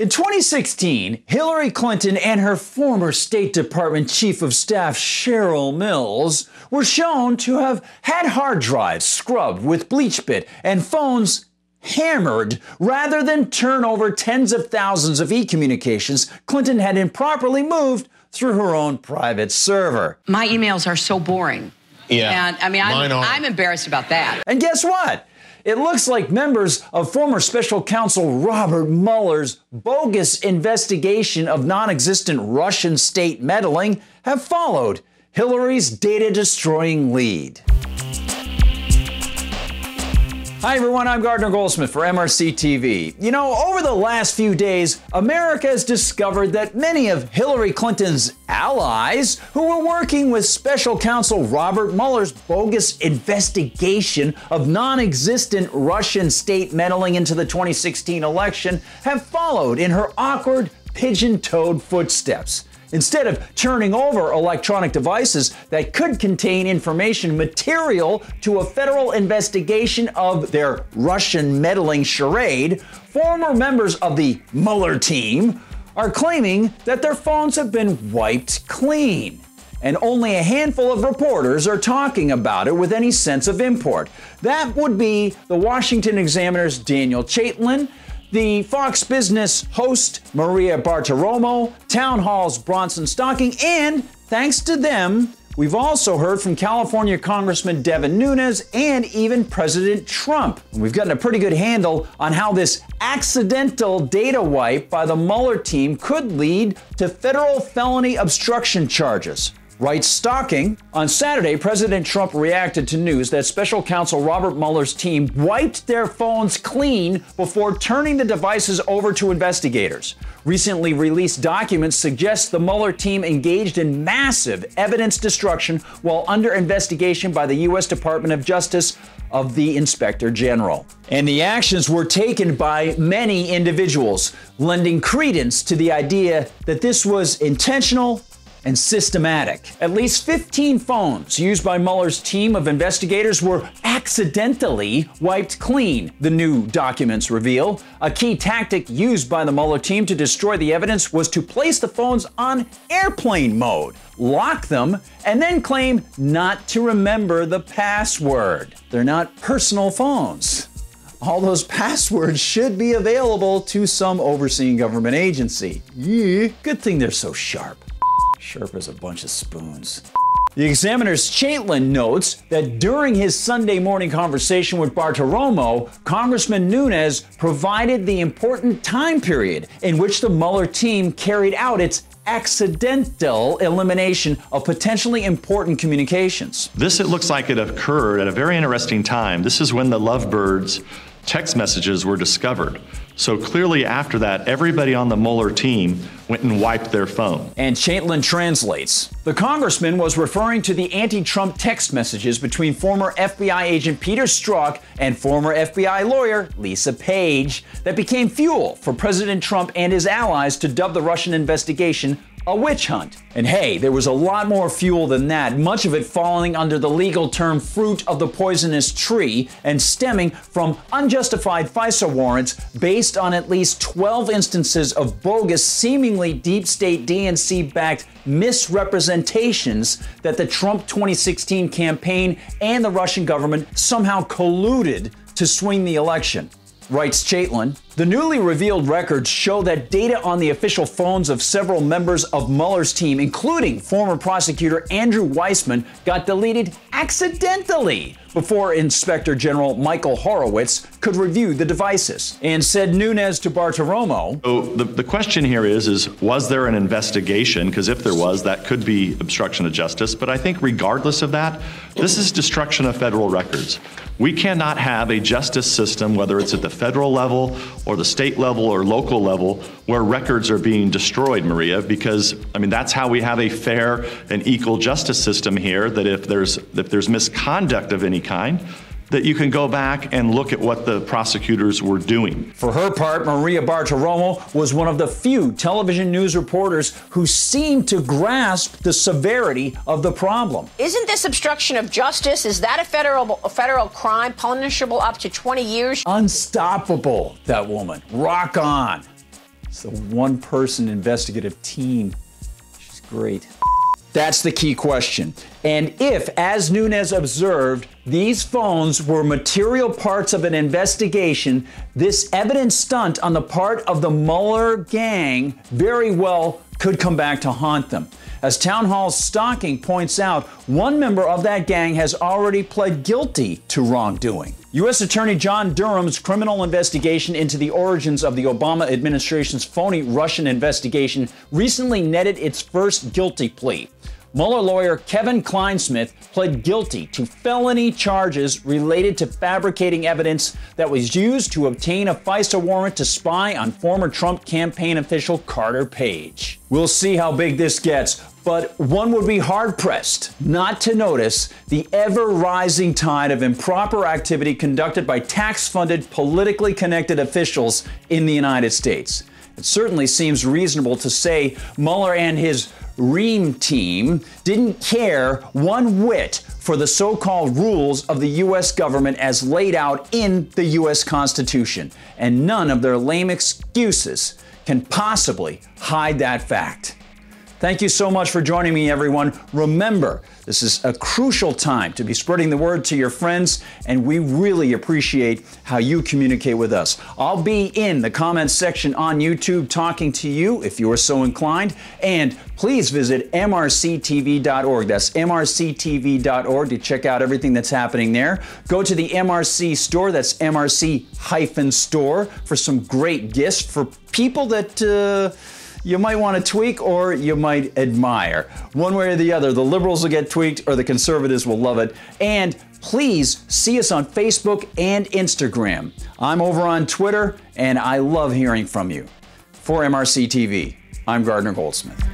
In 2016, Hillary Clinton and her former State Department Chief of Staff Cheryl Mills were shown to have had hard drives scrubbed with BleachBit and phones hammered rather than turn over tens of thousands of e-communications Clinton had improperly moved through her own private server. My emails are so boring. Yeah, and I mean, I'm embarrassed about that. And guess what? It looks like members of former special counsel Robert Mueller's bogus investigation of non-existent Russian state meddling have followed Hillary's data-destroying lead. Hi everyone, I'm Gardner Goldsmith for MRCTV. You know, over the last few days, America has discovered that many of Hillary Clinton's allies who were working with special counsel Robert Mueller's bogus investigation of non-existent Russian state meddling into the 2016 election have followed in her awkward, pigeon-toed footsteps. Instead of turning over electronic devices that could contain information material to a federal investigation of their Russian meddling charade, former members of the Mueller team are claiming that their phones have been wiped clean. And only a handful of reporters are talking about it with any sense of import. That would be the Washington Examiner's Daniel Chaitlin, the Fox Business host Maria Bartiromo, Town Hall's Bronson Stocking, and thanks to them, we've also heard from California Congressman Devin Nunes and even President Trump. We've gotten a pretty good handle on how this accidental data wipe by the Mueller team could lead to federal felony obstruction charges. Writes Stocking, on Saturday, President Trump reacted to news that special counsel Robert Mueller's team wiped their phones clean before turning the devices over to investigators. Recently released documents suggest the Mueller team engaged in massive evidence destruction while under investigation by the U.S. Department of Justice of the Inspector General. And the actions were taken by many individuals, lending credence to the idea that this was intentional and systematic. At least 15 phones used by Mueller's team of investigators were accidentally wiped clean, the new documents reveal. A key tactic used by the Mueller team to destroy the evidence was to place the phones on airplane mode, lock them, and then claim not to remember the password. They're not personal phones. All those passwords should be available to some overseeing government agency. Yeah, good thing they're so sharp. Sharp as a bunch of spoons. The Examiner's Chaitlin notes that during his Sunday morning conversation with Bartiromo, Congressman Nunes provided the important time period in which the Mueller team carried out its accidental elimination of potentially important communications. This, it looks like it occurred at a very interesting time. This is when the Lovebirds text messages were discovered. So clearly after that, everybody on the Mueller team went and wiped their phone. And Chaitlin translates. The congressman was referring to the anti-Trump text messages between former FBI agent Peter Strzok and former FBI lawyer Lisa Page that became fuel for President Trump and his allies to dub the Russian investigation a witch hunt. And hey, there was a lot more fuel than that, much of it falling under the legal term fruit of the poisonous tree and stemming from unjustified FISA warrants based on at least 12 instances of bogus, seemingly deep state DNC-backed misrepresentations that the Trump 2016 campaign and the Russian government somehow colluded to swing the election. Writes Chaitlin, the newly revealed records show that data on the official phones of several members of Mueller's team, including former prosecutor Andrew Weissman, got deleted accidentally before Inspector General Michael Horowitz could review the devices. And said Nunes to Bartiromo, so the question here is was there an investigation? Because if there was, that could be obstruction of justice. But I think regardless of that, this is destruction of federal records. We cannot have a justice system, whether it's at the federal level or the state level or local level, where records are being destroyed, Maria, because, I mean, that's how we have a fair and equal justice system here, that if there's misconduct of any kind, that you can go back and look at what the prosecutors were doing. For her part, Maria Bartiromo was one of the few television news reporters who seemed to grasp the severity of the problem. Isn't this obstruction of justice? Is that a federal crime punishable up to 20 years? Unstoppable, that woman. Rock on. It's the one-person investigative team. She's great. That's the key question. And if, as Nunes observed, these phones were material parts of an investigation, this evidence stunt on the part of the Mueller gang very well could come back to haunt them. As Town Hall's Stalking points out, one member of that gang has already pled guilty to wrongdoing. U.S. Attorney John Durham's criminal investigation into the origins of the Obama administration's phony Russian investigation recently netted its first guilty plea. Mueller lawyer Kevin Kleinsmith pled guilty to felony charges related to fabricating evidence that was used to obtain a FISA warrant to spy on former Trump campaign official Carter Page. We'll see how big this gets, but one would be hard-pressed not to notice the ever-rising tide of improper activity conducted by tax-funded, politically connected officials in the United States. It certainly seems reasonable to say Mueller and his Ream team didn't care one whit for the so-called rules of the U.S. government as laid out in the U.S. Constitution, and none of their lame excuses can possibly hide that fact. Thank you so much for joining me, everyone. Remember, this is a crucial time to be spreading the word to your friends, and we really appreciate how you communicate with us. I'll be in the comments section on YouTube talking to you if you are so inclined, and please visit MRCTV.org. That's MRCTV.org to check out everything that's happening there. Go to the MRC store, that's MRC-store, for some great gifts for people that you might want to tweak or you might admire. One way or the other, the liberals will get tweaked or the conservatives will love it. And please see us on Facebook and Instagram. I'm over on Twitter and I love hearing from you. For MRC TV, I'm Gardner Goldsmith.